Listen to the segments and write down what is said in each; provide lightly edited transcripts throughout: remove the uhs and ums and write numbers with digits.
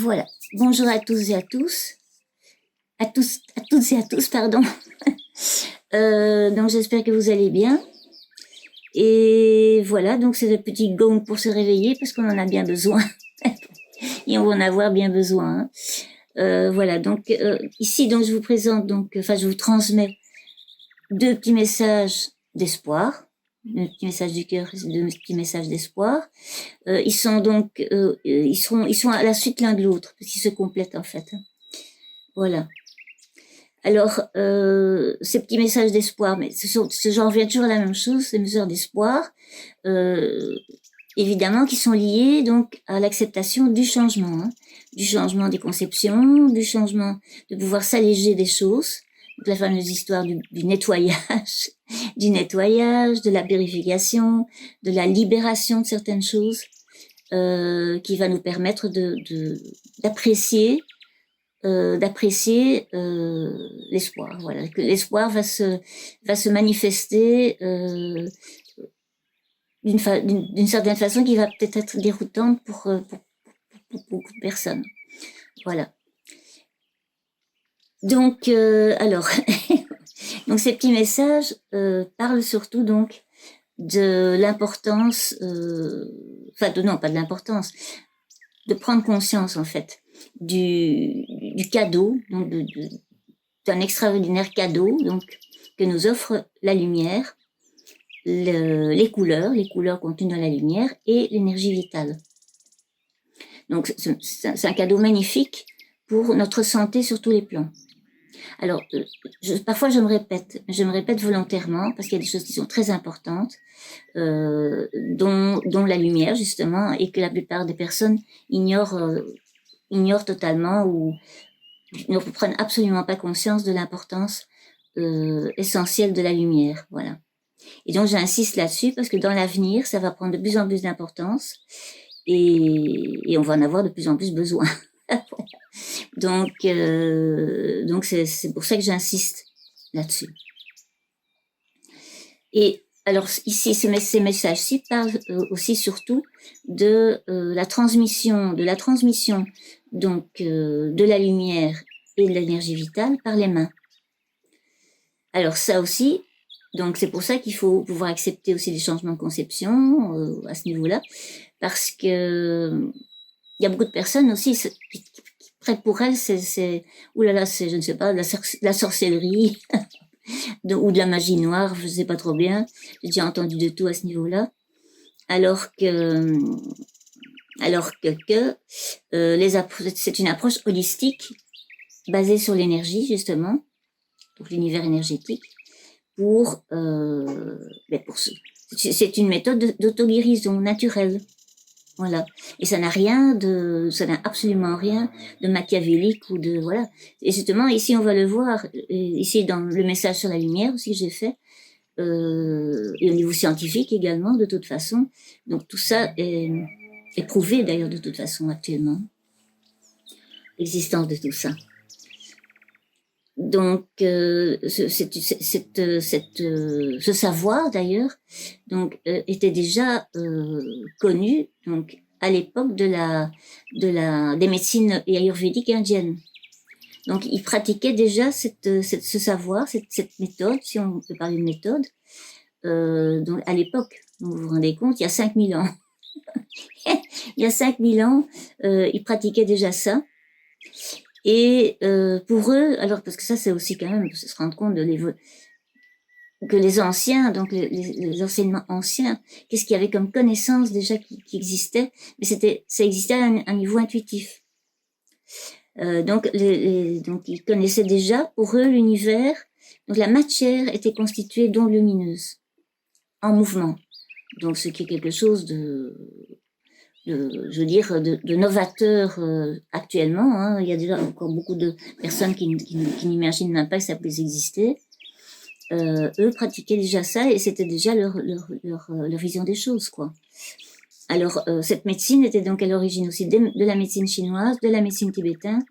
Voilà. Bonjour à tous et à tous. À toutes et à tous, pardon. Donc j'espère que vous allez bien. Et voilà, donc c'est le petit gong pour se réveiller parce qu'on en a bien besoin. Et on va en avoir bien besoin. Voilà, donc ici, donc je vous présente, je vous transmets deux petits messages d'espoir. Deux petits messages du cœur, deux petits messages d'espoir. Ils sont donc, ils sont à la suite l'un de l'autre, parce qu'ils se complètent en fait. Voilà. Alors, ces petits messages d'espoir, mais j'en reviens toujours à la même chose, ces messages d'espoir, évidemment, qui sont liés donc à l'acceptation du changement des conceptions, du changement, de pouvoir s'alléger des choses. Donc, la fameuse histoire du nettoyage, de la purification, de la libération de certaines choses, qui va nous permettre d'apprécier l'espoir. Voilà, que l'espoir va se manifester d'une certaine façon qui va peut-être être déroutante pour beaucoup de personnes. Voilà. Donc, alors, donc ces petits messages parlent surtout donc de l'importance, non, pas de l'importance, de prendre conscience en fait du cadeau, donc d'un extraordinaire cadeau donc que nous offre la lumière, les couleurs contenues dans la lumière et l'énergie vitale. Donc c'est un cadeau magnifique pour notre santé sur tous les plans. Alors, parfois je me répète volontairement parce qu'il y a des choses qui sont très importantes, dont la lumière justement, et que la plupart des personnes ignorent totalement ou ne prennent absolument pas conscience de l'importance essentielle de la lumière. Voilà. Et donc j'insiste là-dessus parce que dans l'avenir, ça va prendre de plus en plus d'importance et on va en avoir de plus en plus besoin. Donc c'est pour ça que j'insiste là-dessus. Et alors ici, ces messages-ci parlent aussi surtout de la transmission donc de la lumière et de l'énergie vitale par les mains. Alors ça aussi, donc c'est pour ça qu'il faut pouvoir accepter aussi les changements de conception à ce niveau-là, parce que il y a beaucoup de personnes aussi qui prennent pour elles c'est je ne sais pas, la sorcellerie ou de la magie noire, je ne sais pas trop bien. J'ai déjà entendu de tout à ce niveau-là. Alors que c'est une approche holistique basée sur l'énergie justement, donc l'univers énergétique, c'est une méthode d'auto-guérison naturelle. Voilà. Et ça n'a absolument rien de machiavélique ou de, voilà. Et justement, ici, on va le voir, ici, dans le message sur la lumière aussi que j'ai fait, et au niveau scientifique également, de toute façon. Donc, tout ça est prouvé, d'ailleurs, de toute façon, actuellement. L'existence de tout ça. Donc, ce savoir d'ailleurs, donc était déjà connu donc à l'époque des médecines ayurvédiques indiennes. Donc, ils pratiquaient déjà ce savoir, cette méthode, si on peut parler de méthode, donc à l'époque. Donc, vous vous rendez compte, il y a 5000 ans. Il y a 5000 ans, ils pratiquaient déjà ça. Et pour eux, alors parce que ça c'est aussi quand même, se rendre compte que les anciens, donc les enseignements anciens, qu'est-ce qu'il y avait comme connaissance déjà qui existait, mais ça existait à un niveau intuitif. Donc ils connaissaient déjà, pour eux l'univers, donc la matière était constituée d'ondes lumineuses en mouvement, donc ce qui est quelque chose de novateurs actuellement. Il y a déjà encore beaucoup de personnes qui n'imaginent même pas que ça puisse exister. Eux pratiquaient déjà ça et c'était déjà leur vision des choses, quoi. Alors, cette médecine était donc à l'origine aussi de la médecine chinoise, de la médecine tibétaine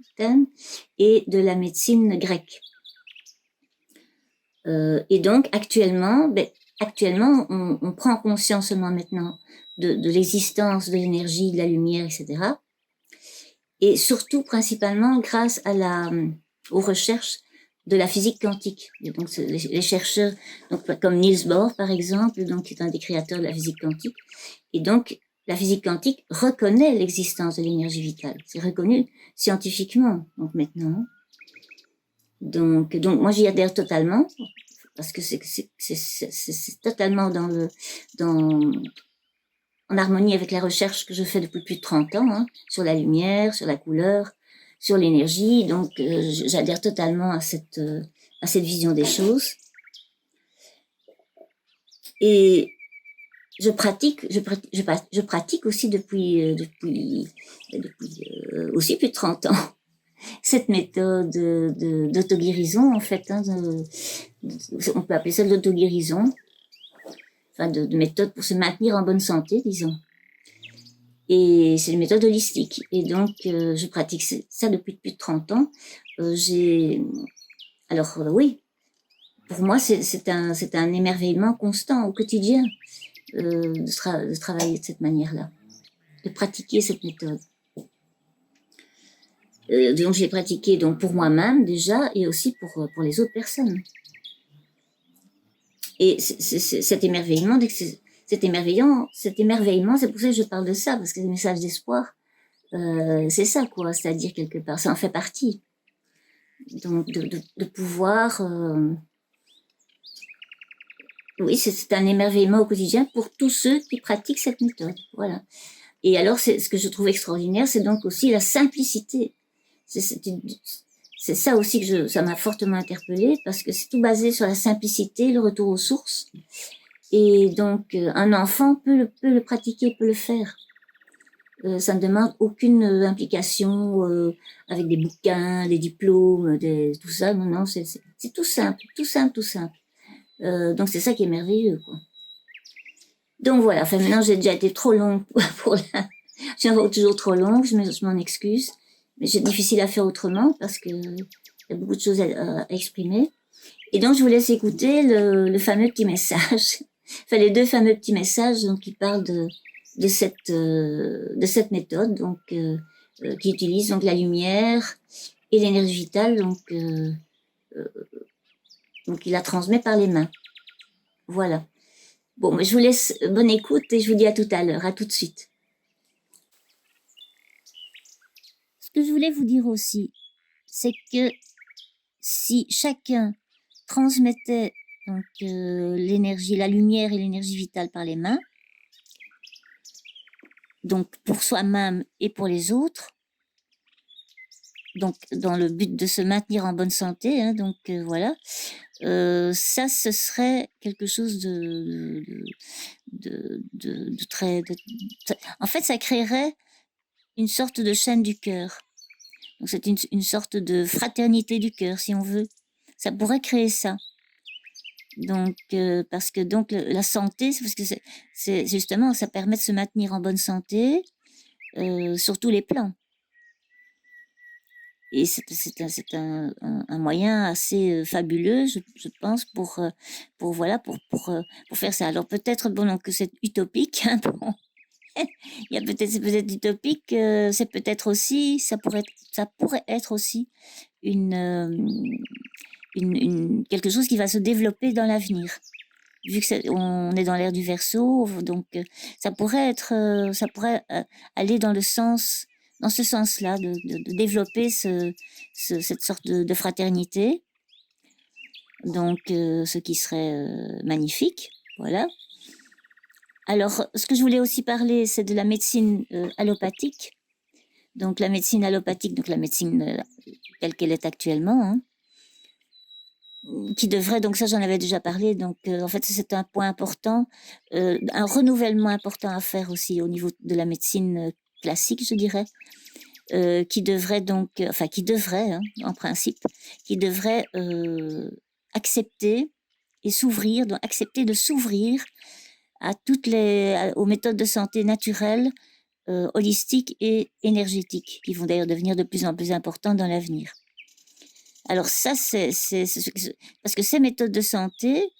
et de la médecine grecque. Et donc, actuellement, on prend conscience seulement maintenant de l'existence de l'énergie, de la lumière, etc. et surtout principalement grâce aux recherches de la physique quantique. Et donc les chercheurs, donc, comme Niels Bohr par exemple, donc, qui est un des créateurs de la physique quantique, et donc la physique quantique reconnaît l'existence de l'énergie vitale. C'est reconnu scientifiquement donc maintenant. Donc moi j'y adhère totalement parce que c'est totalement en harmonie avec la recherche que je fais depuis plus de 30 ans, hein, sur la lumière, sur la couleur, sur l'énergie. Donc, j'adhère totalement à cette vision des choses. Et je pratique aussi depuis aussi plus de 30 ans cette méthode d'auto-guérison, en fait. Hein, on peut appeler ça de l'auto-guérison. Enfin, de méthode pour se maintenir en bonne santé, disons. Et c'est une méthode holistique. Et donc, je pratique ça depuis plus de 30 ans. Oui, pour moi, c'est un émerveillement constant au quotidien de travailler de cette manière-là, de pratiquer cette méthode. Donc, je l'ai pratiqué donc, pour moi-même déjà et aussi pour les autres personnes. Et cet émerveillement, cet émerveillement, c'est pour ça que je parle de ça, parce que le message d'espoir, c'est ça, quoi. C'est-à-dire, quelque part, ça en fait partie. Donc, de pouvoir... oui, c'est un émerveillement au quotidien pour tous ceux qui pratiquent cette méthode. Voilà. Et alors, ce que je trouve extraordinaire, c'est donc aussi la simplicité. C'est ça aussi que ça m'a fortement interpellée, parce que c'est tout basé sur la simplicité, le retour aux sources. Et donc, un enfant peut le pratiquer, peut le faire. Ça ne demande aucune implication avec des bouquins, des diplômes, tout ça. Non, c'est tout simple, tout simple, tout simple. Donc, c'est ça qui est merveilleux, quoi. Donc, voilà. Enfin, maintenant, j'ai déjà été trop longue je suis encore toujours trop longue, je m'en excuse. Mais c'est difficile à faire autrement parce que il y a beaucoup de choses à exprimer. Et donc, je vous laisse écouter le fameux petit message. Enfin, les deux fameux petits messages donc, qui parlent de cette méthode, donc, qui utilise donc la lumière et l'énergie vitale, donc il la transmet par les mains. Voilà. Bon, mais je vous laisse bonne écoute et je vous dis à tout à l'heure, à tout de suite. Ce que je voulais vous dire aussi, c'est que si chacun transmettait donc l'énergie, la lumière et l'énergie vitale par les mains, donc pour soi-même et pour les autres, donc dans le but de se maintenir en bonne santé, hein, donc voilà, ça ce serait quelque chose de très... En fait, ça créerait une sorte de chaîne du cœur. Donc c'est une sorte de fraternité du cœur, si on veut. Ça pourrait créer ça. Donc, parce que donc la santé, c'est parce que c'est justement, ça permet de se maintenir en bonne santé sur tous les plans. Et c'est un moyen assez fabuleux, je pense, pour faire ça. Alors peut-être que c'est utopique. Hein, bon. C'est peut-être utopique. C'est peut-être aussi, ça pourrait être aussi quelque chose qui va se développer dans l'avenir. Vu que on est dans l'ère du Verseau, donc ça pourrait aller dans ce sens-là, de développer cette sorte de fraternité, donc ce qui serait magnifique, voilà. Alors, ce que je voulais aussi parler, c'est de la médecine allopathique. Donc la médecine allopathique, donc la médecine telle qu'elle est actuellement, hein, qui devrait, donc ça j'en avais déjà parlé, donc en fait c'est un point important, un renouvellement important à faire aussi au niveau de la médecine classique, je dirais, qui devrait hein, en principe, qui devrait accepter et s'ouvrir, donc accepter de s'ouvrir à aux méthodes de santé naturelles, holistiques et énergétiques, qui vont d'ailleurs devenir de plus en plus importantes dans l'avenir. Alors ça, c'est parce que ces méthodes de santé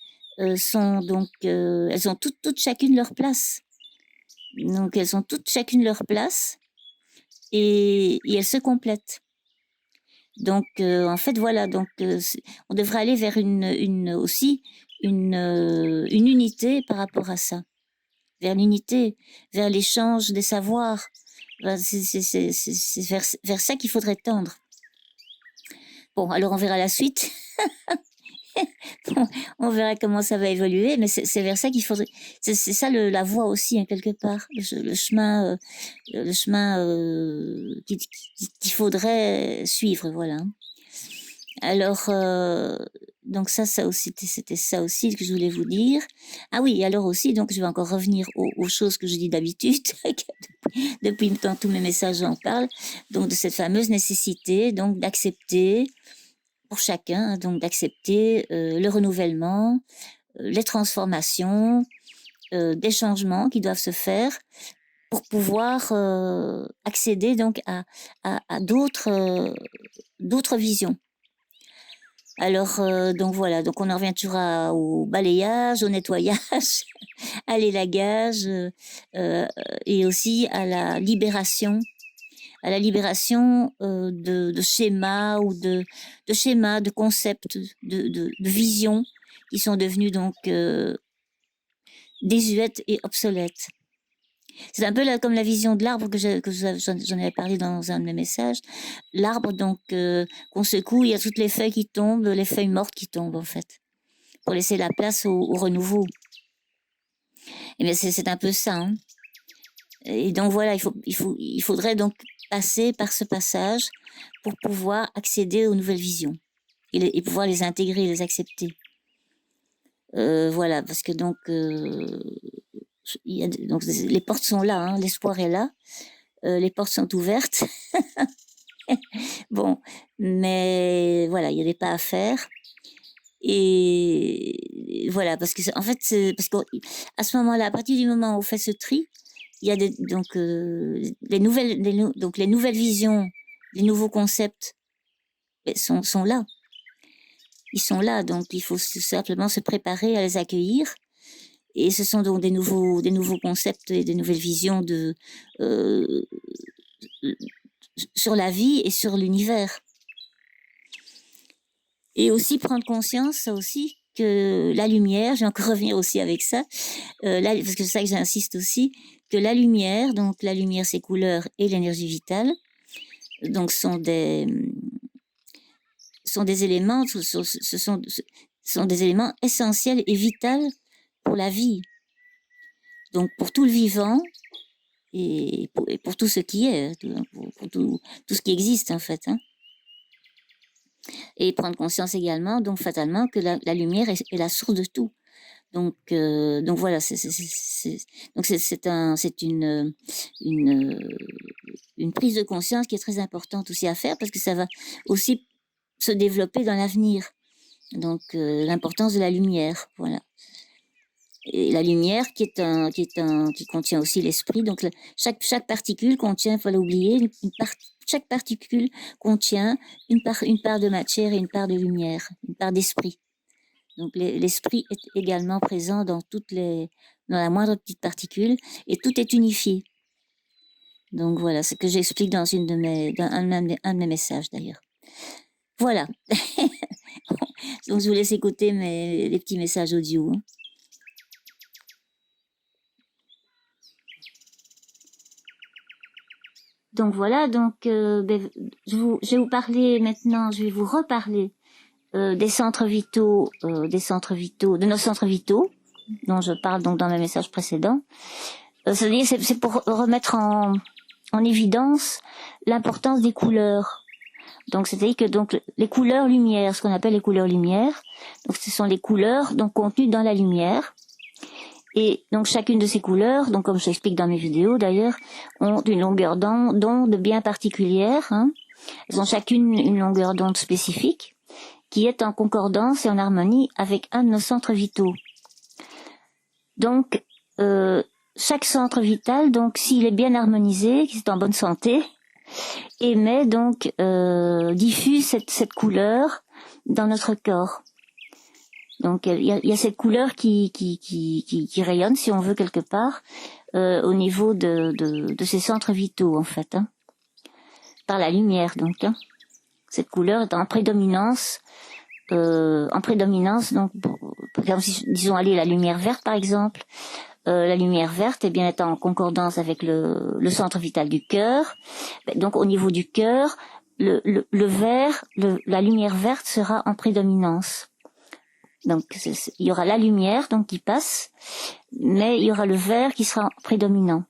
sont donc, elles ont toutes chacune leur place. Donc elles ont toutes chacune leur place et elles se complètent. Donc, en fait, voilà. Donc, on devrait aller vers aussi une unité par rapport à ça, vers l'unité, vers l'échange des savoirs. C'est vers ça qu'il faudrait tendre. Bon, alors on verra la suite. On verra comment ça va évoluer, mais c'est vers ça qu'il faudrait. C'est ça la voie aussi, hein, quelque part, le chemin, qu'il faudrait suivre, voilà. Alors, donc ça aussi, c'était ça aussi que je voulais vous dire. Ah oui, alors aussi, donc je vais encore revenir aux choses que je dis d'habitude. Depuis dans tous mes messages, j'en parle. Donc de cette fameuse nécessité, donc d'accepter pour chacun, donc d'accepter le renouvellement, les transformations, des changements qui doivent se faire pour pouvoir accéder donc à d'autres visions. Alors, donc voilà, donc on en revient toujours au balayage, au nettoyage, à l'élagage et aussi à la libération de schémas ou de schémas, de concepts, de visions qui sont devenus donc désuètes et obsolètes. C'est un peu comme la vision de l'arbre que j'en avais parlé dans un de mes messages. L'arbre, donc, qu'on secoue, il y a toutes les feuilles qui tombent, les feuilles mortes qui tombent, en fait, pour laisser la place au renouveau. Et bien, c'est un peu ça. Hein. Et donc, voilà, il faudrait donc passer par ce passage pour pouvoir accéder aux nouvelles visions et pouvoir les intégrer, les accepter. Voilà, parce que donc... donc les portes sont là, hein, l'espoir est là, les portes sont ouvertes. Bon, mais voilà, il y a des pas à faire. Et voilà, parce que en fait, parce qu'à ce moment-là, à partir du moment où on fait ce tri, il y a donc les nouvelles visions, les nouveaux concepts sont là. Ils sont là, donc il faut simplement se préparer à les accueillir. Et ce sont donc des nouveaux concepts et des nouvelles visions sur la vie et sur l'univers. Et aussi prendre conscience, ça aussi, que la lumière, je vais encore revenir aussi avec ça, parce que c'est ça que j'insiste aussi, que la lumière, donc la lumière, ses couleurs et l'énergie vitale, donc sont des éléments, sont des éléments essentiels et vitaux pour la vie. Donc pour tout le vivant et pour tout ce qui est, pour tout ce qui existe en fait. Hein. Et prendre conscience également, donc fatalement, que la lumière est la source de tout. Donc voilà, c'est une prise de conscience qui est très importante aussi à faire parce que ça va aussi se développer dans l'avenir. Donc l'importance de la lumière, voilà. Et la lumière qui contient aussi l'esprit. Donc chaque particule contient, faut l'oublier, chaque particule contient une part de matière et une part de lumière, une part d'esprit. Donc l'esprit est également présent dans dans la moindre petite particule et tout est unifié. Donc voilà, ce que j'explique dans un de mes messages d'ailleurs. Voilà. Donc je vous laisse écouter les petits messages audio. Hein. Donc voilà, donc je vais vous parler maintenant, je vais vous reparler des centres vitaux, de nos centres vitaux, dont je parle donc dans mes messages précédents. C'est-à-dire, c'est pour remettre en évidence l'importance des couleurs. Donc, c'est-à-dire que donc les couleurs lumière, ce qu'on appelle les couleurs lumière, donc ce sont les couleurs donc contenues dans la lumière. Et donc chacune de ces couleurs, donc comme je l'explique dans mes vidéos d'ailleurs, ont une longueur d'onde bien particulière. Hein. Elles ont chacune une longueur d'onde spécifique qui est en concordance et en harmonie avec un de nos centres vitaux. Donc chaque centre vital, donc s'il est bien harmonisé, qu'il est en bonne santé, émet donc diffuse cette couleur dans notre corps. Donc il y a cette couleur qui rayonne, si on veut quelque part, au niveau de ces centres vitaux en fait. Hein. par la lumière, donc. Hein. Cette couleur est en prédominance. Donc, par exemple, si, disons, allez, la lumière verte, par exemple. La lumière verte, eh bien, est en concordance avec le centre vital du cœur. Donc, au niveau du cœur, le vert, la lumière verte sera en prédominance. Donc, il y aura la lumière, donc, qui passe, mais il y aura le vert qui sera prédominant.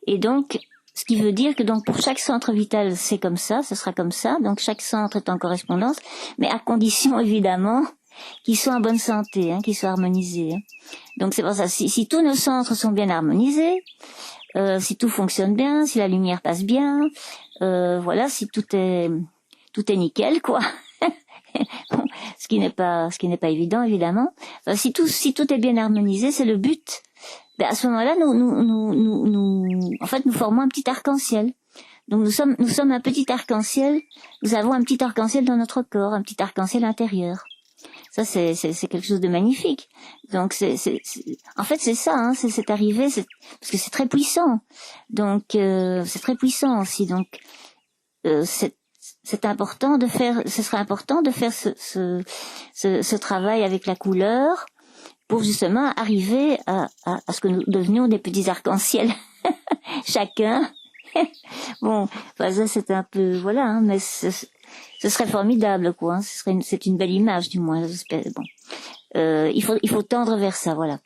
Et donc, ce qui veut dire que donc pour chaque centre vital, c'est comme ça, ce sera comme ça. Donc, chaque centre est en correspondance, mais à condition, évidemment, qu'ils soient en bonne santé, hein, qu'ils soient harmonisés. Hein. Donc, c'est pour ça, si tous nos centres sont bien harmonisés, si tout fonctionne bien, si la lumière passe bien, voilà, si tout est nickel, quoi. Bon, ce qui n'est pas évident, évidemment. Enfin, si tout est bien harmonisé, c'est le but. Ben, à ce moment-là, en fait, nous formons un petit arc-en-ciel. Donc, nous sommes un petit arc-en-ciel. Nous avons un petit arc-en-ciel dans notre corps, un petit arc-en-ciel intérieur. Ça, c'est quelque chose de magnifique. Donc, en fait, c'est ça, hein, c'est arrivé, parce que c'est très puissant. Donc, c'est très puissant aussi. Donc, c'est important de faire, ce serait important de faire ce travail avec la couleur pour justement arriver à ce que nous devenions des petits arcs-en-ciel chacun. Bon, enfin, ça c'est un peu, voilà, hein, mais ce serait formidable, quoi. Hein, c'est une belle image, du moins, j'espère. Bon, il faut tendre vers ça, voilà.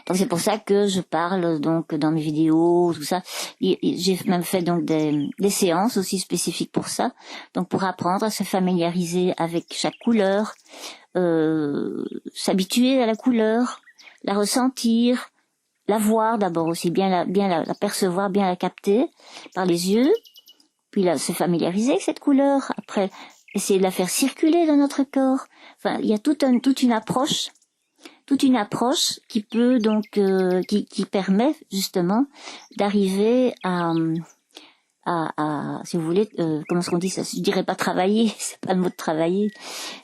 Donc c'est pour ça que je parle donc dans mes vidéos, tout ça. J'ai même fait donc des séances aussi spécifiques pour ça, donc pour apprendre à se familiariser avec chaque couleur, s'habituer à la couleur, la ressentir, la voir d'abord aussi, bien la percevoir, bien la capter par les yeux, puis là se familiariser avec cette couleur. Après essayer de la faire circuler dans notre corps. Enfin, il y a toute une approche qui peut donc qui permet justement d'arriver à si vous voulez, comment est-ce qu'on dit ça, je dirais pas travailler, c'est pas le mot de travailler,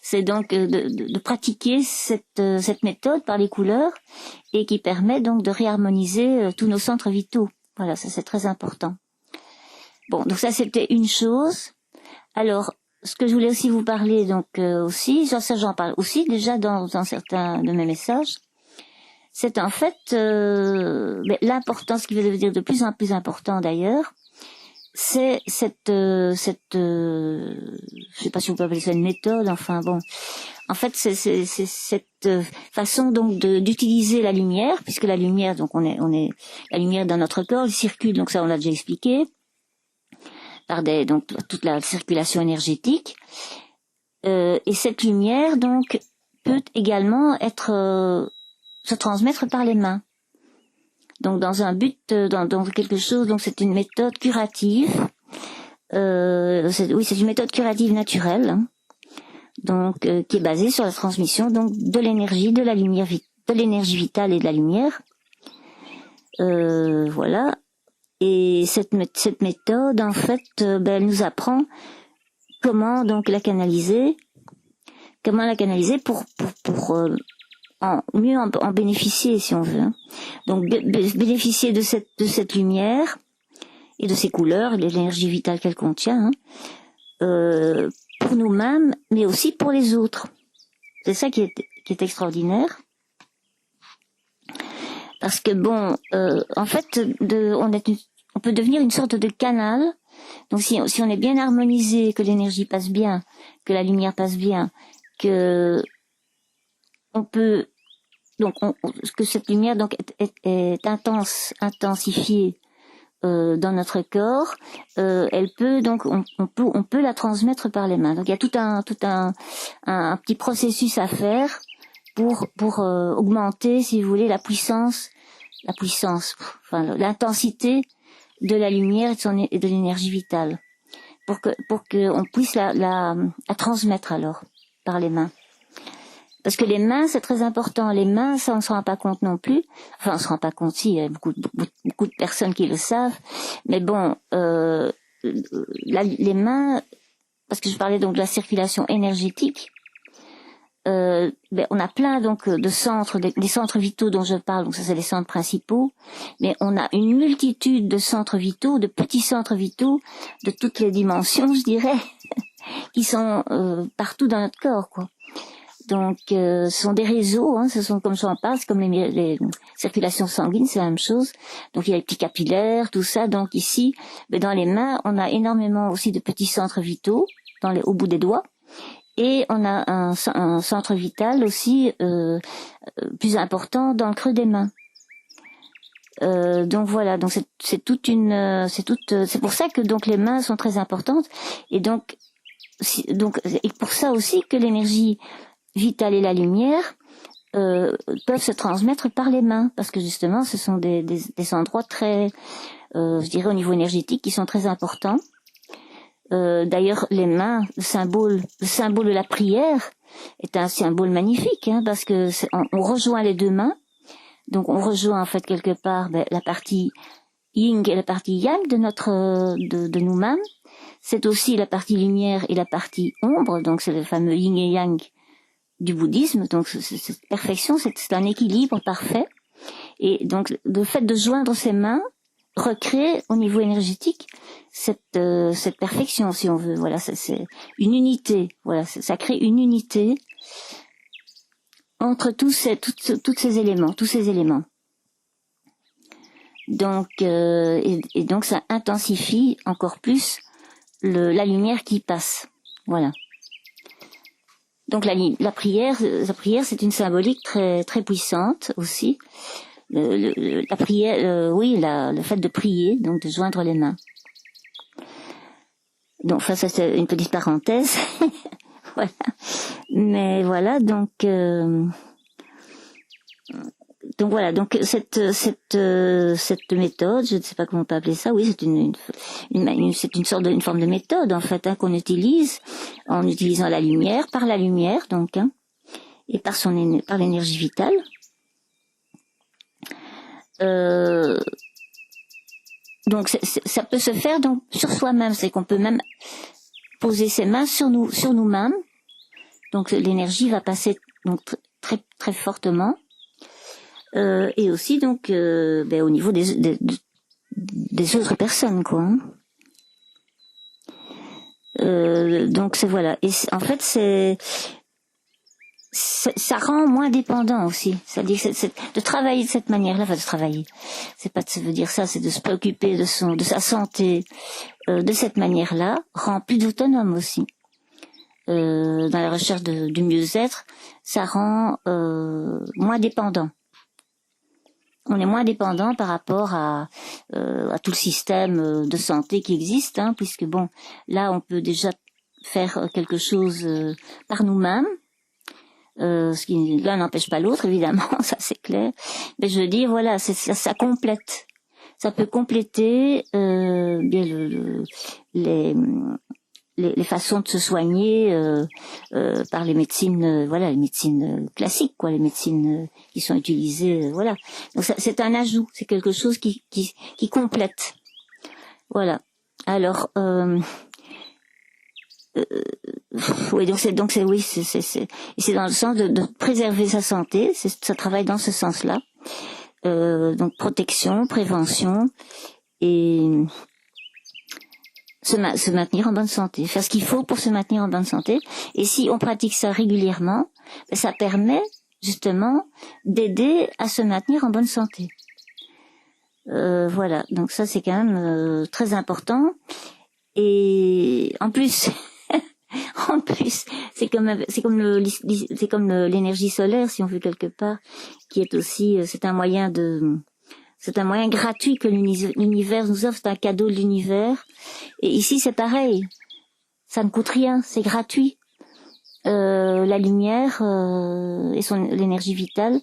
c'est donc de pratiquer cette méthode par les couleurs et qui permet donc de réharmoniser tous nos centres vitaux. Voilà, ça c'est très important. Bon, donc ça c'était une chose. Alors, ce que je voulais aussi vous parler, donc aussi, ça j'en parle aussi déjà dans certains de mes messages, c'est en fait l'importance, qui veut dire de plus en plus important d'ailleurs, c'est je sais pas si on peut appeler ça une méthode, enfin bon, en fait c'est cette façon donc d'utiliser la lumière, puisque la lumière, donc on est la lumière dans notre corps, elle circule, donc ça on l'a déjà expliqué, par donc toute la circulation énergétique, et cette lumière donc peut également se transmettre par les mains. Donc dans un but, dans quelque chose, donc c'est une méthode curative. C'est une méthode curative naturelle, hein, donc qui est basée sur la transmission donc de l'énergie, de la lumière, de l'énergie vitale et de la lumière. Voilà. Et cette méthode, en fait, elle nous apprend comment donc la canaliser pour mieux en bénéficier, si on veut. Hein. Donc bénéficier de cette lumière et de ses couleurs et de l'énergie vitale qu'elle contient, hein, pour nous-mêmes, mais aussi pour les autres. C'est ça qui est extraordinaire. Parce que bon, en fait, on peut devenir une sorte de canal. Donc si on est bien harmonisé, que l'énergie passe bien, que la lumière passe bien, que on peut que cette lumière donc est intensifiée dans notre corps, elle peut donc on peut la transmettre par les mains. Donc il y a tout un petit processus à faire pour augmenter, si vous voulez, la puissance, enfin l'intensité de la lumière et de l'énergie vitale, pour que on puisse la transmettre alors par les mains. Parce que les mains, c'est très important. Les mains, ça on se rend pas compte non plus. Enfin, on se rend pas compte, si, il y a beaucoup de personnes qui le savent. Mais bon, les mains, parce que je parlais donc de la circulation énergétique, on a plein donc de centres, des centres vitaux dont je parle, donc ça c'est les centres principaux, mais on a une multitude de centres vitaux, de petits centres vitaux, de toutes les dimensions, je dirais, qui sont partout dans notre corps, quoi. Donc, ce sont des réseaux, hein, ce sont comme j'en parle, c'est comme les circulations sanguines, c'est la même chose. Donc, il y a les petits capillaires, tout ça. Donc ici, dans les mains, on a énormément aussi de petits centres vitaux au bout des doigts. Et on a un centre vital aussi plus important dans le creux des mains. Donc voilà, donc c'est pour ça que donc les mains sont très importantes. Et donc et pour ça aussi que l'énergie vitale et la lumière peuvent se transmettre par les mains, parce que justement ce sont des endroits très, je dirais au niveau énergétique, qui sont très importants. D'ailleurs, les mains, le symbole de la prière est un symbole magnifique, hein, parce que on rejoint les deux mains, donc on rejoint en fait quelque part la partie yin et la partie yang de nous-mêmes. C'est aussi la partie lumière et la partie ombre, donc c'est le fameux yin et yang du bouddhisme. Donc cette perfection, c'est un équilibre parfait. Et donc le fait de joindre ces mains recrée au niveau énergétique cette perfection, si on veut. Voilà, c'est une unité. Voilà, ça crée une unité entre tous ces éléments. Donc et donc ça intensifie encore plus la lumière qui passe. Voilà. Donc la prière, c'est une symbolique très très puissante aussi. La prière, le fait de prier, donc de joindre les mains. Donc ça c'est une petite parenthèse. Voilà. Mais voilà, donc voilà, donc cette méthode, je ne sais pas comment on peut appeler ça, oui, c'est une forme de méthode en fait, hein, qu'on utilise en utilisant la lumière, par la lumière donc, hein, et par l'énergie vitale. Donc ça peut se faire donc sur soi-même, c'est qu'on peut même poser ses mains sur nous-mêmes. Donc l'énergie va passer donc très très fortement. Et aussi donc au niveau des autres personnes, quoi. Hein. Donc voilà. Et en fait ça rend moins dépendant aussi. C'est-à-dire de travailler de cette manière-là, enfin de travailler. C'est pas de se dire ça, c'est de se préoccuper de sa santé de cette manière-là, rend plus autonome aussi. Dans la recherche du mieux-être, ça rend moins dépendant. On est moins dépendant par rapport à tout le système de santé qui existe, hein, puisque bon, là on peut déjà faire quelque chose par nous-mêmes, ce qui l'un n'empêche pas l'autre évidemment, ça c'est clair. Mais je veux dire, voilà, ça complète, ça peut compléter bien les façons de se soigner par les médecines, les médecines classiques, quoi, les médecines qui sont utilisées, voilà. Donc c'est un ajout, c'est quelque chose qui complète. Voilà. Alors oui, donc c'est dans le sens de préserver sa santé, ça travaille dans ce sens-là. Donc protection, prévention et se maintenir en bonne santé, faire ce qu'il faut pour se maintenir en bonne santé. Et si on pratique ça régulièrement, ça permet justement d'aider à se maintenir en bonne santé. Voilà, donc ça c'est quand même très important. Et en plus, c'est comme l'énergie solaire, si on veut quelque part, qui est aussi, c'est un moyen gratuit que l'univers nous offre, c'est un cadeau de l'univers. Et ici, c'est pareil. Ça ne coûte rien, c'est gratuit. La lumière et l'énergie vitale,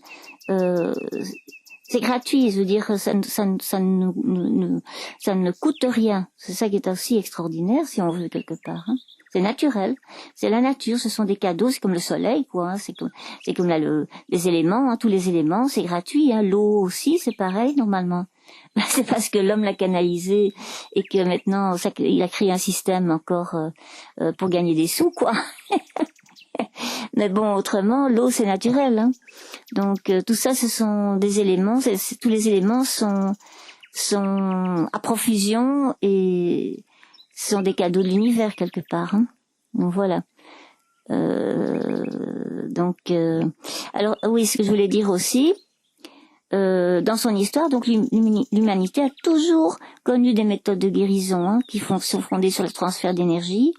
c'est gratuit. Je veux dire, ça ne coûte rien. C'est ça qui est aussi extraordinaire, si on veut quelque part. Hein. C'est naturel, c'est la nature, ce sont des cadeaux, c'est comme le soleil, quoi. Hein. C'est comme là, les éléments, hein, tous les éléments, c'est gratuit. Hein. L'eau aussi, c'est pareil normalement. C'est parce que l'homme l'a canalisé et que maintenant, il a créé un système encore pour gagner des sous, quoi. Mais bon, autrement, l'eau c'est naturel. Hein. Donc tout ça, ce sont des éléments. Tous les éléments sont à profusion et sont des cadeaux de l'univers quelque part. Hein. Donc voilà. Alors oui, ce que je voulais dire aussi, dans son histoire, donc l'humanité a toujours connu des méthodes de guérison hein, sont fondées sur le transfert d'énergie,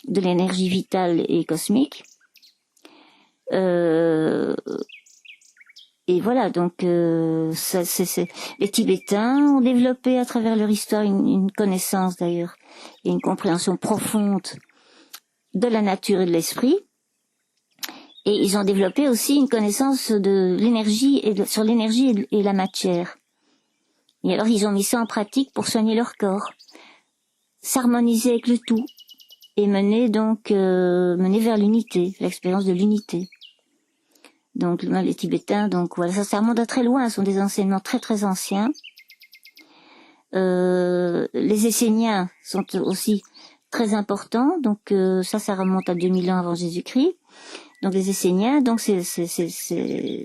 de l'énergie vitale et cosmique. Et voilà, donc les Tibétains ont développé à travers leur histoire une connaissance d'ailleurs et une compréhension profonde de la nature et de l'esprit. Et ils ont développé aussi une connaissance de l'énergie sur l'énergie et la matière. Et alors ils ont mis ça en pratique pour soigner leur corps, s'harmoniser avec le tout et mener vers l'unité, l'expérience de l'unité. Donc les Tibétains, donc voilà, ça remonte à très loin, ce sont des enseignements très très anciens. Les Esséniens sont aussi très importants, donc ça remonte à 2000 ans avant Jésus-Christ. Donc les Esséniens, donc c'est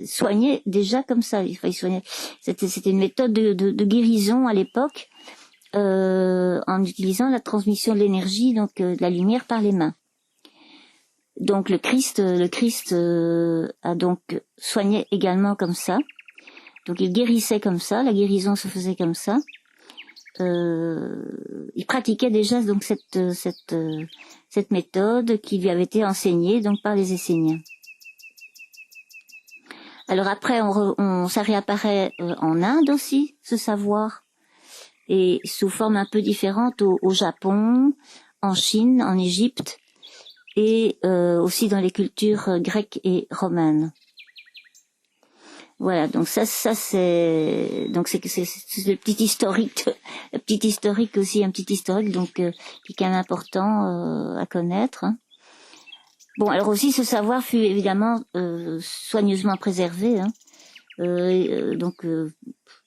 soigné déjà comme ça. Ils soignaient. C'était une méthode de guérison à l'époque en utilisant la transmission de l'énergie, donc de la lumière par les mains. Donc le Christ a donc soigné également comme ça. Donc il guérissait comme ça, la guérison se faisait comme ça. Il pratiquait déjà donc cette méthode qui lui avait été enseignée donc par les Esséniens. Alors après ça réapparaît en Inde aussi, ce savoir, et sous forme un peu différente au Japon, en Chine, en Égypte, et aussi dans les cultures grecques et romaines. Voilà, donc ça c'est le petit historique aussi, un petit historique donc qui est quand même important à connaître. Hein. Bon, alors aussi ce savoir fut évidemment soigneusement préservé, hein,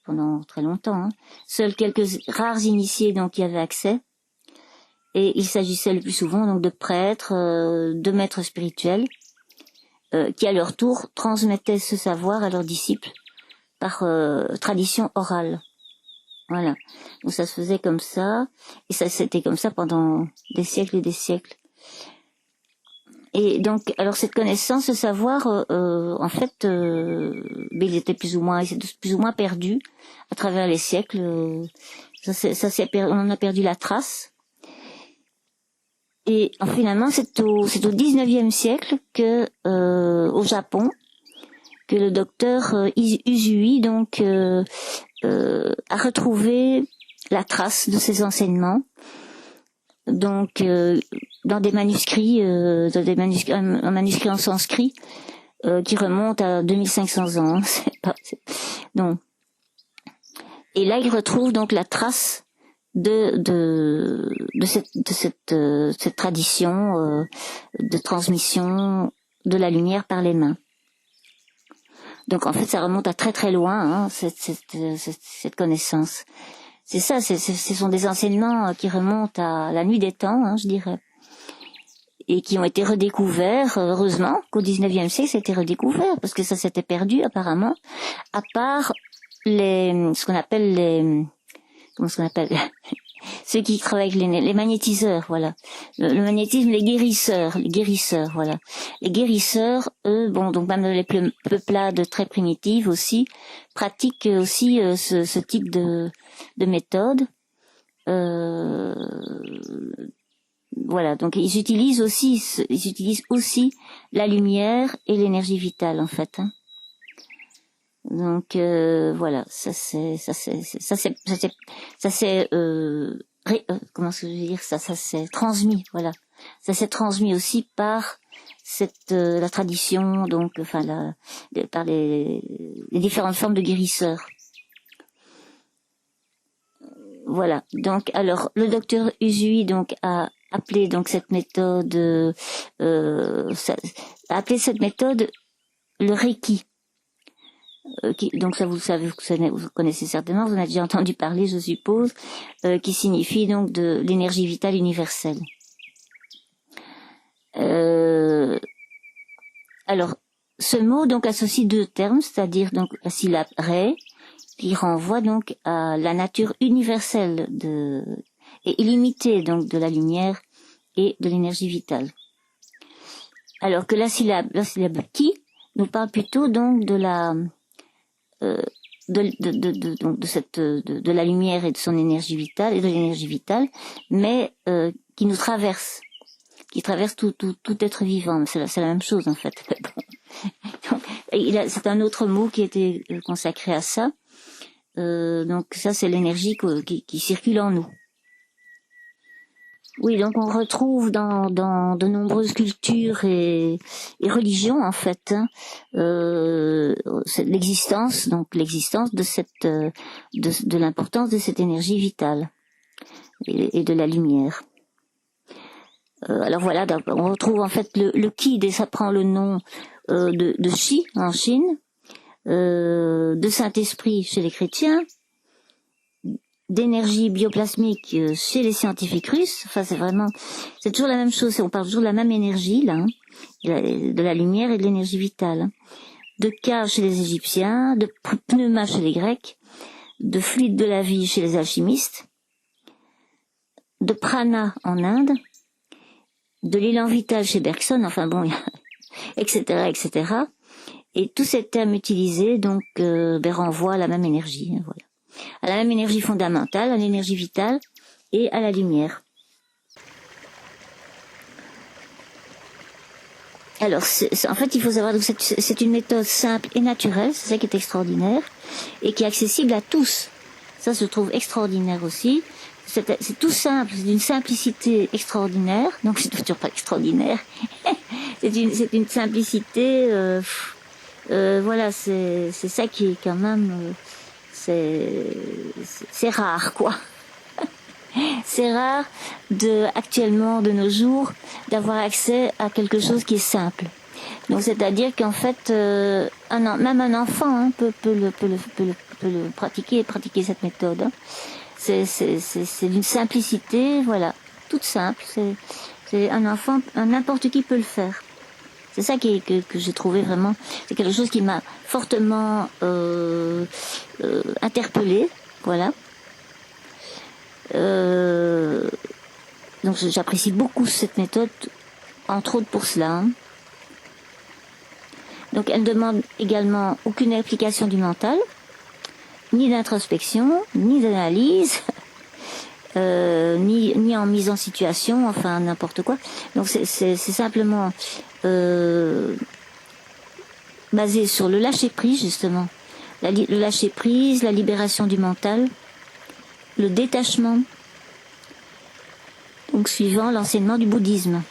pendant très longtemps. Hein. Seuls quelques rares initiés donc y avaient accès. Et il s'agissait le plus souvent donc de prêtres, de maîtres spirituels, qui à leur tour transmettaient ce savoir à leurs disciples par tradition orale. Voilà. Donc ça se faisait comme ça, et ça c'était comme ça pendant des siècles et des siècles. Et donc, alors cette connaissance, ce savoir, en fait, il était plus ou moins perdu à travers les siècles. On en a perdu la trace. Et finalement, c'est au 19e siècle que au Japon, que le docteur Usui donc a retrouvé la trace de ces enseignements. Donc dans des manuscrits, un manuscrit en sanskrit qui remonte à 2500 ans. Non. Et là, il retrouve donc la trace de cette tradition de transmission de la lumière par les mains. Donc en fait, ça remonte à très très loin, hein, cette connaissance. C'est ça, ce sont des enseignements qui remontent à la nuit des temps, hein, je dirais, et qui ont été redécouverts, heureusement qu'au 19e siècle, c'était redécouvert, parce que ça s'était perdu apparemment, à part ce qu'on appelle ceux qui travaillent avec les magnétiseurs, voilà. Le magnétisme, les guérisseurs, voilà. Les guérisseurs, eux, bon, donc même les peuplades très primitives aussi, pratiquent aussi ce type de méthode. Voilà, donc ils utilisent aussi la lumière et l'énergie vitale, en fait. Hein. Donc voilà, comment est-ce que je veux dire ça s'est transmis, voilà. Ça s'est transmis aussi par la tradition, donc par les différentes formes de guérisseurs. Voilà. Donc alors le docteur Usui donc a appelé donc cette méthode le Reiki. Donc ça vous le savez, vous connaissez certainement, vous en avez déjà entendu parler, je suppose, qui signifie donc de l'énergie vitale universelle. Alors, ce mot donc associe deux termes, c'est-à-dire donc la syllabe ré, qui renvoie donc à la nature universelle et illimitée donc de la lumière et de l'énergie vitale. Alors que la syllabe ki nous parle plutôt donc de la de la lumière et de son énergie vitale et de l'énergie vitale, mais qui nous traverse, qui traverse tout être vivant. C'est la même chose en fait. C'est un autre mot qui a été consacré à ça. Donc ça c'est l'énergie qui circule en nous. Oui, donc on retrouve dans de nombreuses cultures et religions en fait l'existence de cette de l'importance de cette énergie vitale et de la lumière. Alors voilà, on retrouve en fait le Qi, ça prend le nom de Shi en Chine, de Saint-Esprit chez les chrétiens, d'énergie bioplasmique chez les scientifiques russes. Enfin, c'est toujours la même chose. On parle toujours de la même énergie là, de la lumière et de l'énergie vitale. De Ka chez les Égyptiens, de pneuma chez les Grecs, de fluide de la vie chez les alchimistes, de prana en Inde, de l'élan vital chez Bergson. Enfin bon, etc., etc. Et tous ces termes utilisés donc renvoient à la même énergie. Voilà. À la même énergie fondamentale, à l'énergie vitale et à la lumière. Alors, en fait, il faut savoir que c'est une méthode simple et naturelle, c'est ça qui est extraordinaire, et qui est accessible à tous. Ça se trouve extraordinaire aussi. C'est tout simple, c'est d'une simplicité extraordinaire, donc c'est toujours pas extraordinaire. c'est une simplicité, voilà, c'est ça qui est quand même... c'est rare quoi. C'est rare actuellement de nos jours d'avoir accès à quelque chose qui est simple. Donc c'est-à-dire qu'en fait même un enfant peut le pratiquer cette méthode. C'est d'une simplicité, voilà, toute simple. C'est un enfant, n'importe qui peut le faire. C'est ça que j'ai trouvé vraiment, c'est quelque chose qui m'a fortement interpellée, voilà. Donc j'apprécie beaucoup cette méthode, entre autres pour cela. Hein. Donc elle ne demande également aucune application du mental, ni d'introspection, ni d'analyse, ni en mise en situation, enfin n'importe quoi. Donc c'est simplement basé sur le lâcher-prise justement, le lâcher-prise, la libération du mental, le détachement, donc suivant l'enseignement du bouddhisme,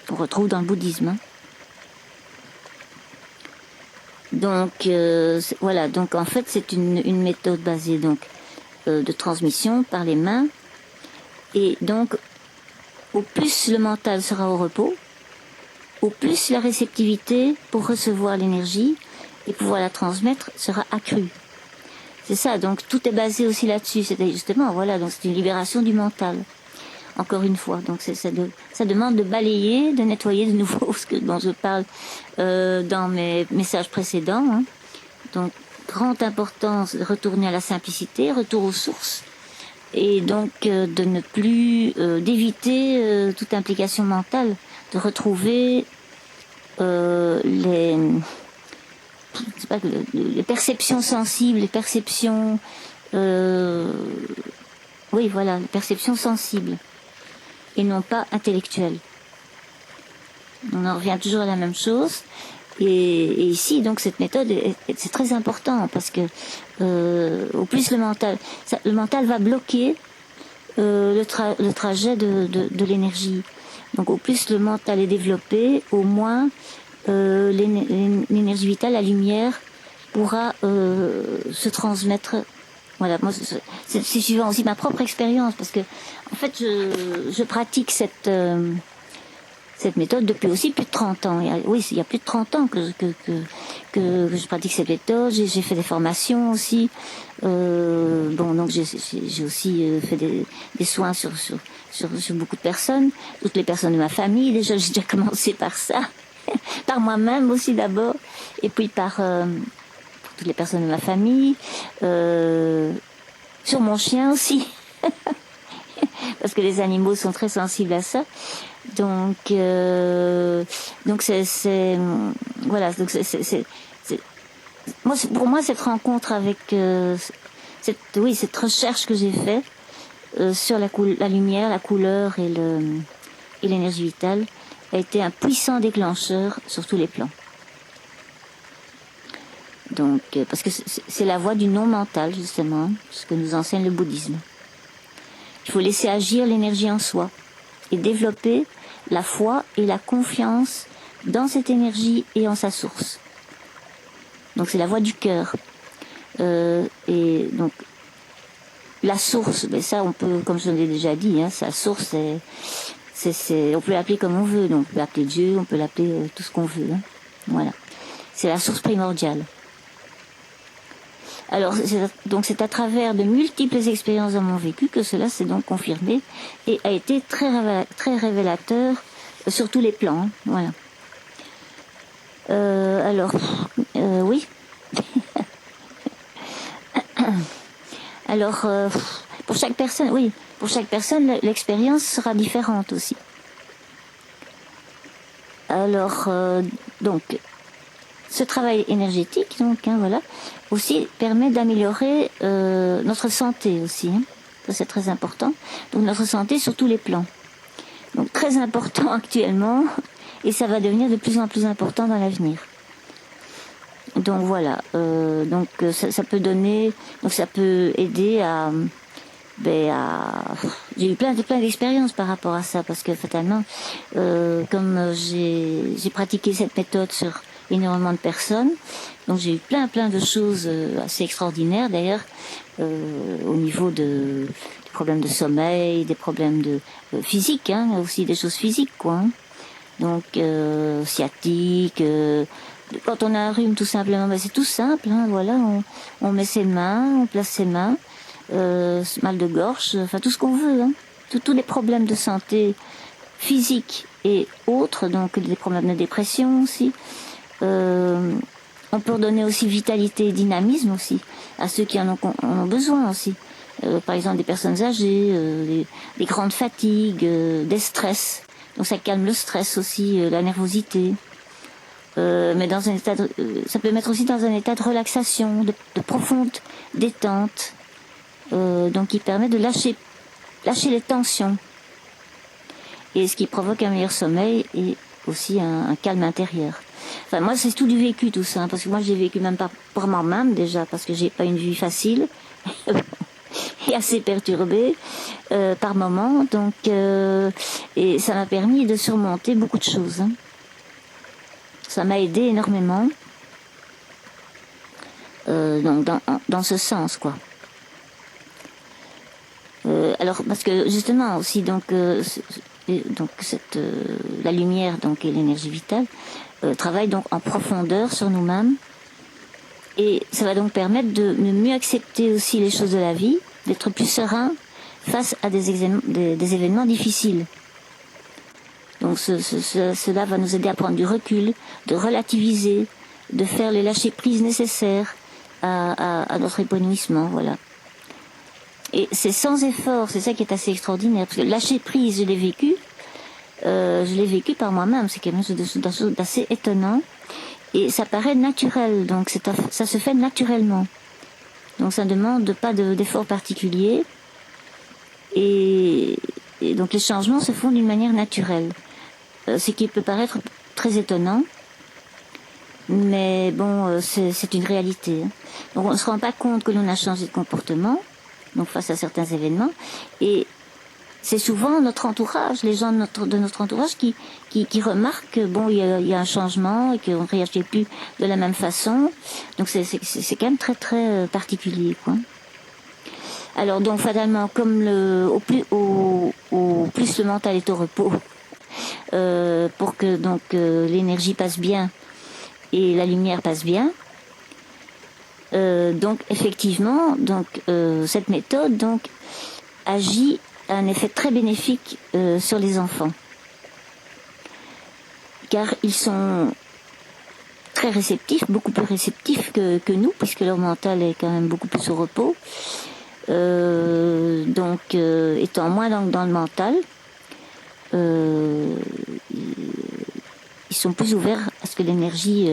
qu'on retrouve dans le bouddhisme. Hein. Donc voilà, donc en fait c'est une méthode basée donc de transmission par les mains, et donc au plus le mental sera au repos, au plus la réceptivité pour recevoir l'énergie et pouvoir la transmettre sera accrue. C'est ça, donc tout est basé aussi là-dessus. C'est justement, voilà, donc c'est une libération du mental. Encore une fois, donc ça demande de balayer, de nettoyer de nouveau ce dont je parle dans mes messages précédents. Hein. Donc, grande importance de retourner à la simplicité, retour aux sources, et donc de ne plus, d'éviter toute implication mentale, de retrouver les perceptions sensibles, les perceptions, oui voilà, les perceptions sensibles et non pas intellectuelles. On en revient toujours à la même chose. Et ici, donc, cette méthode, c'est très important parce que au plus le mental va bloquer le trajet de l'énergie. Donc, au plus le mental est développé, au moins l'énergie vitale, la lumière, pourra se transmettre. Voilà, moi, c'est suivant aussi ma propre expérience parce que, en fait, je pratique cette méthode depuis aussi plus de 30 ans. Il y a plus de 30 ans que je pratique cette méthode. J'ai fait des formations aussi. Donc j'ai aussi fait des soins sur beaucoup de personnes, toutes les personnes de ma famille. Déjà, j'ai déjà commencé par ça. par moi-même aussi d'abord, et puis par toutes les personnes de ma famille, sur mon chien aussi, parce que les animaux sont très sensibles à ça. Donc voilà, donc pour moi cette rencontre avec cette recherche que j'ai faite sur la lumière, la couleur et l'énergie vitale a été un puissant déclencheur sur tous les plans. Donc, parce que c'est la voie du non mental, justement, ce que nous enseigne le bouddhisme. Il faut laisser agir l'énergie en soi et développer la foi et la confiance dans cette énergie et en sa source. Donc, c'est la voie du cœur. Et donc, la source, ben ça, on peut, comme je l'ai déjà dit, sa source, on peut l'appeler comme on veut. Donc, on peut l'appeler Dieu, on peut l'appeler tout ce qu'on veut. Voilà. C'est la source primordiale. Alors, c'est à travers de multiples expériences dans mon vécu que cela s'est donc confirmé et a été très révélateur sur tous les plans. Voilà. Oui. Alors, pour chaque personne, l'expérience sera différente aussi. Alors, donc, ce travail énergétique, donc, voilà, aussi permet d'améliorer notre santé aussi. Ça, c'est très important. Donc, notre santé sur tous les plans. Donc, très important actuellement, et ça va devenir de plus en plus important dans l'avenir. Donc, voilà. Ça peut donner, donc ça peut aider à j'ai eu plein d'expériences par rapport à ça, parce que fatalement, comme j'ai pratiqué cette méthode sur énormément de personnes, donc j'ai eu plein de choses assez extraordinaires d'ailleurs, au niveau des problèmes de sommeil, des problèmes de physiques, aussi des choses physiques, quoi. Donc sciatique, quand on a un rhume, tout simplement, c'est tout simple, voilà, on met ses mains, on place ses mains, mal de gorge, enfin tout ce qu'on veut, tous les problèmes de santé physique et autres, donc des problèmes de dépression aussi. On peut redonner aussi vitalité et dynamisme aussi à ceux qui en ont besoin aussi. Par exemple des personnes âgées, des grandes fatigues, des stress. Donc ça calme le stress aussi, la nervosité. Mais dans un état ça peut mettre aussi dans un état de relaxation, de profonde détente. Donc qui permet de lâcher les tensions. Et ce qui provoque un meilleur sommeil et aussi un calme intérieur. Enfin, moi, c'est tout du vécu, tout ça, parce que moi, j'ai vécu même pas pour moi-même, déjà, parce que j'ai pas une vie facile, et assez perturbée, par moments, donc, et ça m'a permis de surmonter beaucoup de choses. Ça m'a aidé énormément, donc, dans ce sens, quoi. Alors, parce que, justement, aussi, donc la lumière donc et l'énergie vitale travaillent donc en profondeur sur nous-mêmes, et ça va donc permettre de mieux accepter aussi les choses de la vie, d'être plus serein face à des événements difficiles. Donc cela va nous aider à prendre du recul, de relativiser, de faire les lâcher-prises nécessaires à notre épanouissement, voilà. Et c'est sans effort, c'est ça qui est assez extraordinaire, parce que lâcher prise, je l'ai vécu par moi-même, c'est quelque chose d'assez étonnant, et ça paraît naturel, donc ça se fait naturellement. Donc ça ne demande pas d'effort particulier, et donc les changements se font d'une manière naturelle. Ce qui peut paraître très étonnant, mais bon, c'est une réalité. Donc on ne se rend pas compte que l'on a changé de comportement, donc face à certains événements, et c'est souvent notre entourage, les gens de notre entourage qui remarquent que bon, il y a un changement et qu'on ne réagit plus de la même façon. Donc c'est quand même très très particulier, quoi. Alors donc fatalement, comme au plus le mental est au repos, pour que donc l'énergie passe bien et la lumière passe bien. Donc effectivement, donc cette méthode donc agit a un effet très bénéfique sur les enfants. car ils sont très réceptifs, beaucoup plus réceptifs que nous, puisque leur mental est quand même beaucoup plus au repos. Donc, étant moins dans le mental, ils sont plus ouverts à ce que l'énergie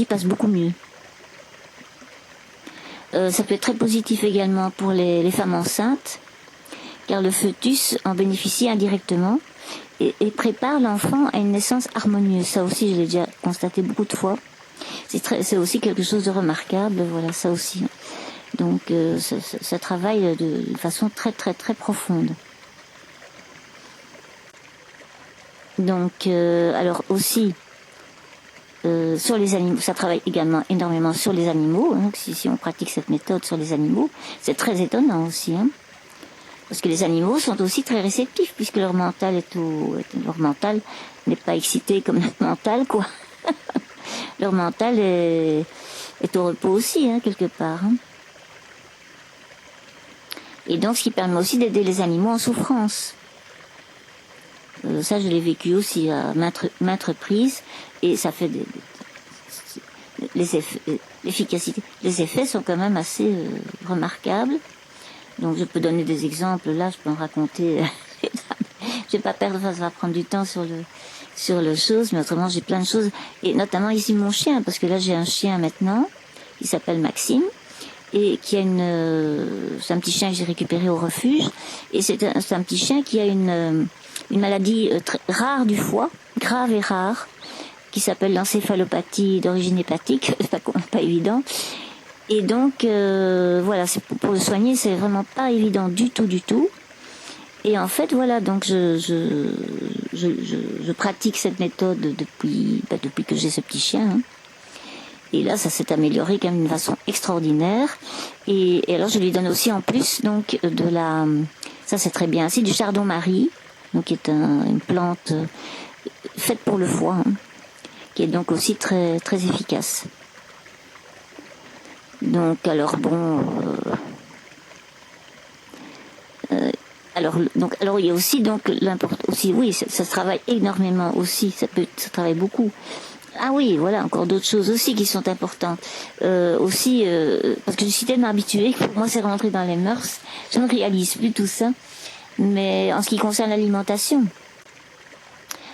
passe beaucoup mieux. Ça peut être très positif également pour les femmes enceintes, car le fœtus en bénéficie indirectement et prépare l'enfant à une naissance harmonieuse. Ça aussi, je l'ai déjà constaté beaucoup de fois. C'est aussi quelque chose de remarquable, voilà, ça aussi. Donc, ça travaille de façon très, très, très profonde. Donc, alors aussi, sur les animaux, ça travaille également énormément sur les animaux. Donc, si on pratique cette méthode sur les animaux, c'est très étonnant aussi, hein. Parce que les animaux sont aussi très réceptifs, puisque leur mental leur mental n'est pas excité comme notre mental, quoi. Leur mental est au repos aussi, hein, quelque part, hein. Et donc, ce qui permet aussi d'aider les animaux en souffrance. Ça, je l'ai vécu aussi à maintes reprises, et ça fait l'efficacité. Les effets sont quand même assez remarquables. Donc je peux donner des exemples, là je peux en raconter. Je vais pas perdre, ça va prendre du temps sur le chose, mais autrement j'ai plein de choses. Et notamment ici mon chien, parce que là j'ai un chien maintenant, qui s'appelle Maxime, et qui a c'est un petit chien que j'ai récupéré au refuge, et c'est un petit chien qui a une maladie très rare du foie, grave et rare, qui s'appelle l'encéphalopathie d'origine hépatique, pas évident. Et donc, voilà, pour le soigner, c'est vraiment pas évident du tout. Et en fait, voilà, donc je pratique cette méthode depuis que j'ai ce petit chien, hein. Et là, ça s'est amélioré quand même d'une façon extraordinaire. Et alors, je lui donne aussi en plus, donc, ça c'est très bien, c'est du chardon-marie, donc qui est une plante faite pour le foie, hein, qui est donc aussi très, très efficace. Donc, alors bon, alors il y a aussi donc oui, ça se travaille énormément aussi, ça travaille beaucoup. Ah oui, voilà, encore d'autres choses aussi qui sont importantes. Aussi, parce que je suis tellement habituée que pour moi c'est rentré dans les mœurs, je ne réalise plus tout ça. Mais en ce qui concerne l'alimentation,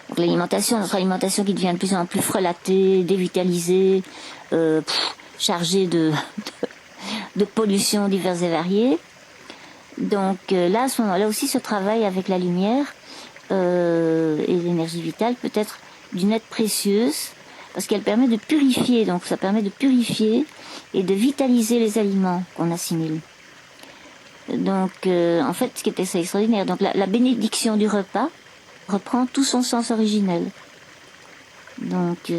donc notre alimentation qui devient de plus en plus frelatée, dévitalisée, chargée de pollutions diverses et variées. Donc là, à ce moment-là aussi, ce travail avec la lumière et l'énergie vitale peut être d'une aide précieuse, parce qu'elle permet de purifier, donc ça permet de purifier et de vitaliser les aliments qu'on assimile. Donc, en fait, ce qui était assez extraordinaire, donc la bénédiction du repas reprend tout son sens originel. Donc,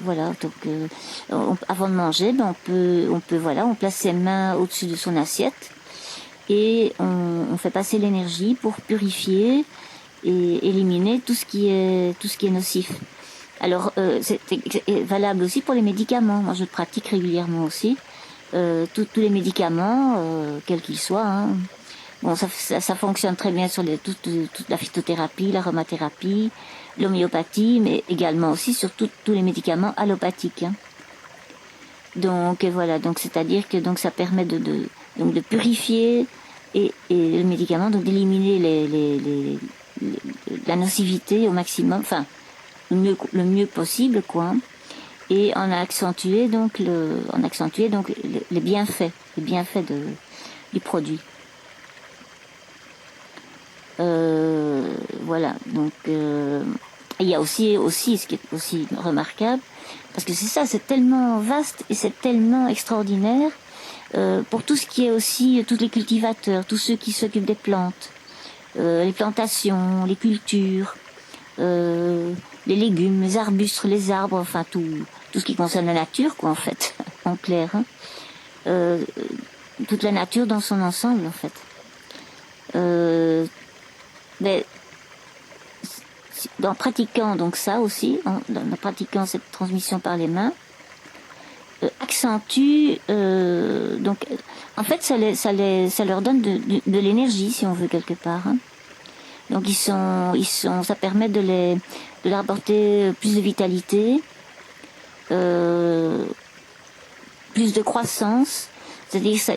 voilà. Donc, avant de manger, on place ses mains au-dessus de son assiette et on fait passer l'énergie pour purifier et éliminer tout ce qui est nocif. Alors, c'est valable aussi pour les médicaments. Moi, je le pratique régulièrement aussi. Tous les médicaments, quels qu'ils soient, hein. Bon, ça fonctionne très bien sur toute la phytothérapie, l'aromathérapie, l'homéopathie, mais également aussi sur tous les médicaments allopathiques, hein. Donc voilà, donc c'est-à-dire que donc ça permet de purifier et le médicament, donc d'éliminer la nocivité au maximum, enfin le mieux possible, quoi. Et on a accentué donc les bienfaits du produit. Voilà, donc il y a aussi ce qui est aussi remarquable, parce que c'est tellement vaste et c'est tellement extraordinaire pour tout ce qui est aussi tous les cultivateurs, tous ceux qui s'occupent des plantes, les plantations, les cultures, les légumes, les arbustes, les arbres, enfin tout ce qui concerne la nature, quoi, en fait, en clair, hein. Toute la nature dans son ensemble, en fait. Mais en pratiquant donc ça aussi, en pratiquant cette transmission par les mains, accentue donc en fait ça leur donne de l'énergie, si on veut, quelque part, hein. Donc ça permet de leur apporter plus de vitalité, plus de croissance. C'est-à-dire ça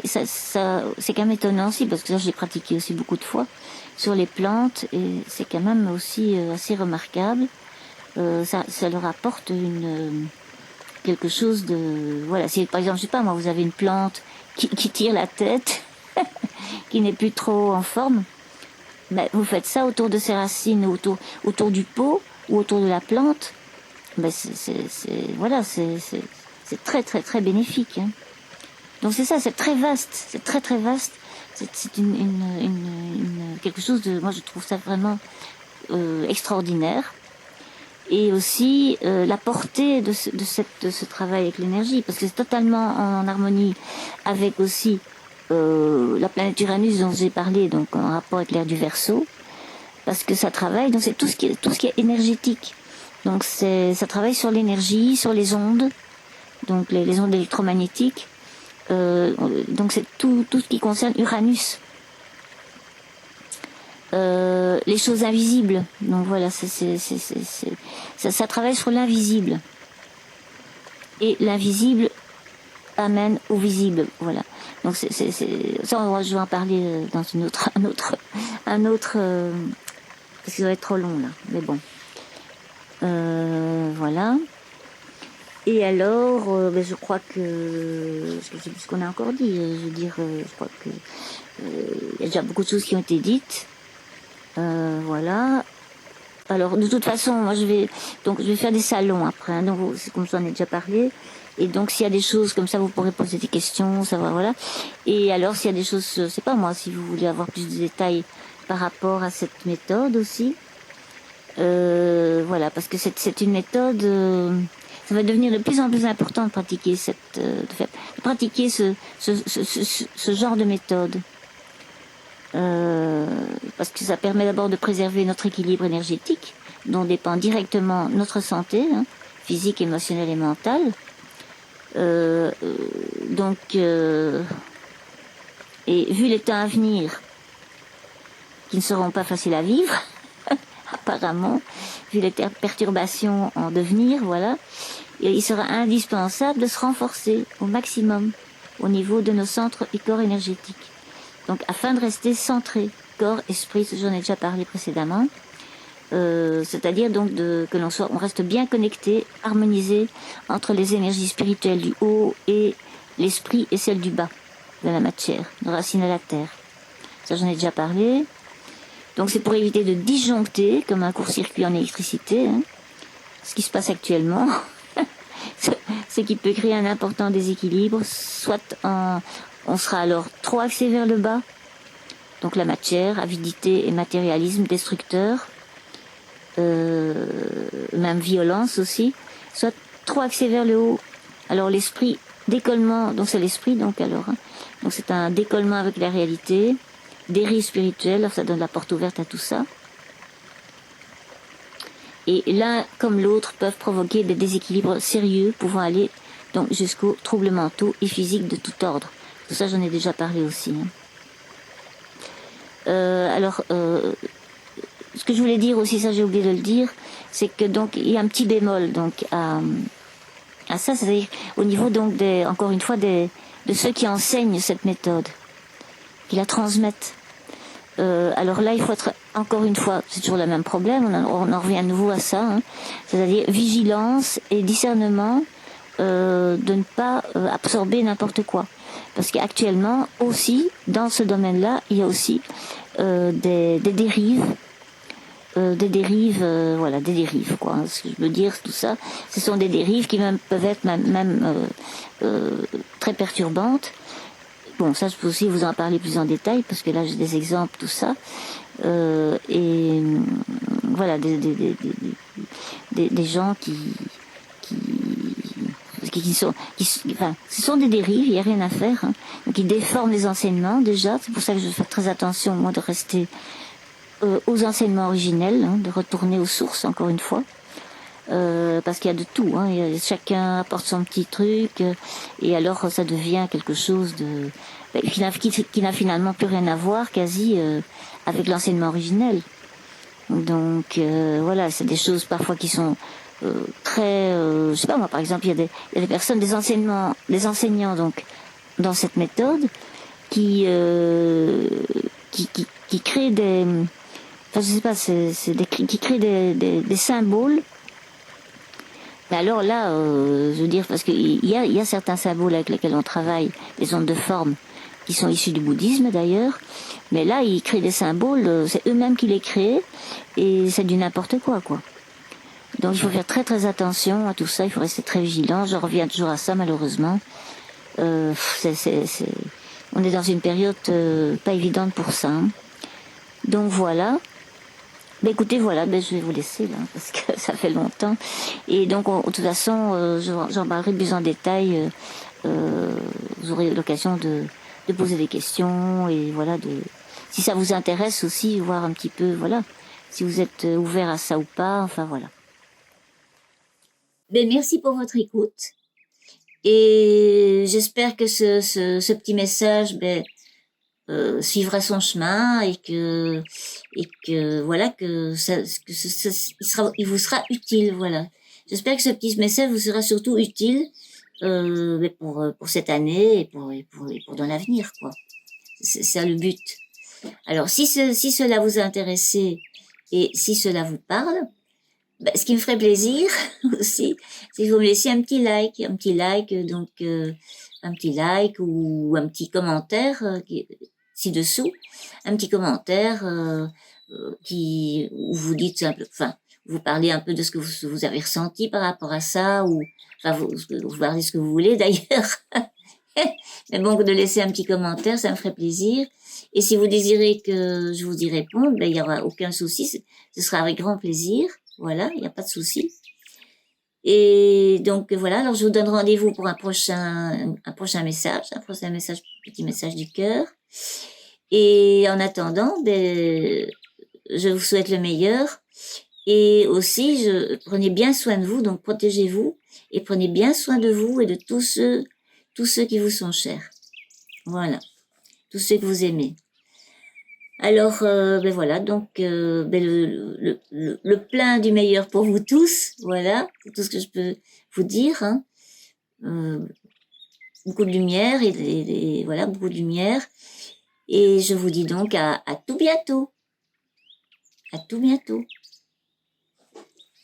c'est quand même étonnant aussi, parce que ça j'ai pratiqué aussi beaucoup de fois sur les plantes, et c'est quand même aussi assez remarquable. Ça leur apporte quelque chose de... Voilà, si par exemple, je sais pas moi, vous avez une plante qui tire la tête, qui n'est plus trop en forme, ben, vous faites ça autour de ses racines, autour du pot, ou autour de la plante, ben voilà, c'est très très très bénéfique. Hein. Donc c'est ça, c'est très vaste, c'est très très vaste. C'est quelque chose de... Moi je trouve ça vraiment extraordinaire. Et aussi la portée de ce travail avec l'énergie, parce que c'est totalement en harmonie avec aussi la planète Uranus dont j'ai parlé, donc en rapport avec l'ère du Verseau, parce que ça travaille, donc c'est tout ce qui est énergétique. Donc ça travaille sur l'énergie, sur les ondes, donc les ondes électromagnétiques. Donc c'est tout ce qui concerne Uranus. Les choses invisibles. Donc voilà, ça travaille sur l'invisible. Et l'invisible amène au visible. Voilà. Donc ça, je vais en parler dans un autre, parce que ça va être trop long là. Mais bon. Voilà. Et alors, je crois que, je sais plus ce qu'on a encore dit. Je veux dire, je crois que il y a déjà beaucoup de choses qui ont été dites. Voilà. Alors de toute façon, moi je vais faire des salons après. Hein, donc c'est comme ça, on a déjà parlé. Et donc s'il y a des choses comme ça, vous pourrez poser des questions, savoir voilà. Et alors s'il y a des choses, je sais pas moi, si vous voulez avoir plus de détails par rapport à cette méthode aussi, voilà, parce que c'est une méthode. Ça va devenir de plus en plus important de pratiquer de pratiquer ce genre de méthode. Parce que ça permet d'abord de préserver notre équilibre énergétique, dont dépend directement notre santé, hein, physique, émotionnelle et mentale. Et vu les temps à venir, qui ne seront pas faciles à vivre, apparemment, vu les perturbations en devenir, voilà, il sera indispensable de se renforcer au maximum au niveau de nos centres et corps énergétiques. Donc, afin de rester centré, corps, esprit, ce j'en ai déjà parlé précédemment, c'est-à-dire donc on reste bien connecté, harmonisé entre les énergies spirituelles du haut et l'esprit et celles du bas, de la matière, de racine à la terre. Ça, j'en ai déjà parlé. Donc, c'est pour éviter de disjoncter, comme un court-circuit en électricité, hein, ce qui se passe actuellement, ce qui peut créer un important déséquilibre, soit on sera alors trop axé vers le bas, donc la matière, avidité et matérialisme destructeur, même violence aussi, soit trop axé vers le haut. Alors l'esprit, décollement, donc c'est l'esprit, donc alors, hein, donc c'est un décollement avec la réalité, dérive spirituelle, alors ça donne la porte ouverte à tout ça. Et l'un comme l'autre peuvent provoquer des déséquilibres sérieux pouvant aller donc jusqu'aux troubles mentaux et physiques de tout ordre. Tout ça, j'en ai déjà parlé aussi. Hein. Ce que je voulais dire aussi, ça j'ai oublié de le dire, c'est que donc il y a un petit bémol donc à ça, c'est-à-dire au niveau donc encore une fois de ceux qui enseignent cette méthode, qui la transmettent. Alors là, il faut être, encore une fois, c'est toujours le même problème, on en revient à nouveau à ça, hein, c'est-à-dire vigilance et discernement de ne pas absorber n'importe quoi. Parce qu'actuellement, aussi, dans ce domaine-là, il y a aussi des dérives, des dérives, quoi. Hein, ce que je veux dire, tout ça, ce sont des dérives qui peuvent être très perturbantes. Bon, ça, je peux aussi vous en parler plus en détail, parce que là, j'ai des exemples, tout ça. Et voilà, des gens ce sont des dérives, il n'y a rien à faire. Hein. Donc, ils déforment les enseignements, déjà. C'est pour ça que je fais très attention, moi, de rester aux enseignements originels, hein, de retourner aux sources, encore une fois. Parce qu'il y a de tout, hein. Chacun apporte son petit truc, et alors ça devient quelque chose qui n'a finalement plus rien à voir quasi avec l'enseignement originel. Donc voilà, c'est des choses parfois qui sont très, je sais pas moi, par exemple, il y a des personnes, des enseignants donc dans cette méthode qui créent des, enfin je sais pas, qui créent des symboles. Mais alors là, je veux dire, parce qu'il y a certains symboles avec lesquels on travaille, des ondes de forme, qui sont issus du bouddhisme d'ailleurs, mais là, ils créent des symboles, c'est eux-mêmes qui les créent, et c'est du n'importe quoi. Donc il faut faire très très attention à tout ça, il faut rester très vigilant, je reviens toujours à ça malheureusement. Euh, c'est, c'est, c'est... On est dans une période pas évidente pour ça. Hein. Donc voilà. Ben écoutez, voilà, ben je vais vous laisser là, parce que ça fait longtemps. Et donc, de toute façon, j'en parlerai plus en détail. Vous aurez l'occasion de poser des questions et voilà, si ça vous intéresse aussi, voir un petit peu, voilà, si vous êtes ouvert à ça ou pas, enfin voilà. Ben merci pour votre écoute et j'espère que ce petit message, ben suivra son chemin et que voilà que il vous sera utile, voilà. J'espère que ce petit message vous sera surtout utile mais pour cette année et pour dans l'avenir, quoi. C'est ça le but. Alors si cela vous a intéressé et si cela vous parle, ben, ce qui me ferait plaisir aussi, c'est que vous me laissiez un petit like donc un petit like ou un petit commentaire ci-dessous, un petit commentaire où vous dites enfin vous parlez un peu de ce que vous avez ressenti par rapport à ça ou enfin vous parlez ce que vous voulez d'ailleurs. Mais bon, de laisser un petit commentaire, ça me ferait plaisir. Et si vous désirez que je vous y réponde, ben, il n'y aura aucun souci. Ce sera avec grand plaisir. Voilà, il n'y a pas de souci. Et donc voilà, alors je vous donne rendez-vous pour un prochain message, petit message du cœur. Et en attendant, ben, je vous souhaite le meilleur. Et aussi, prenez bien soin de vous, donc protégez-vous et prenez bien soin de vous et de tous ceux qui vous sont chers. Voilà, tous ceux que vous aimez. Alors, ben voilà, donc ben le plein du meilleur pour vous tous, voilà, c'est tout ce que je peux vous dire. Hein. Euh, beaucoup de lumière et voilà, beaucoup de lumière. Et je vous dis donc à tout bientôt. À tout bientôt.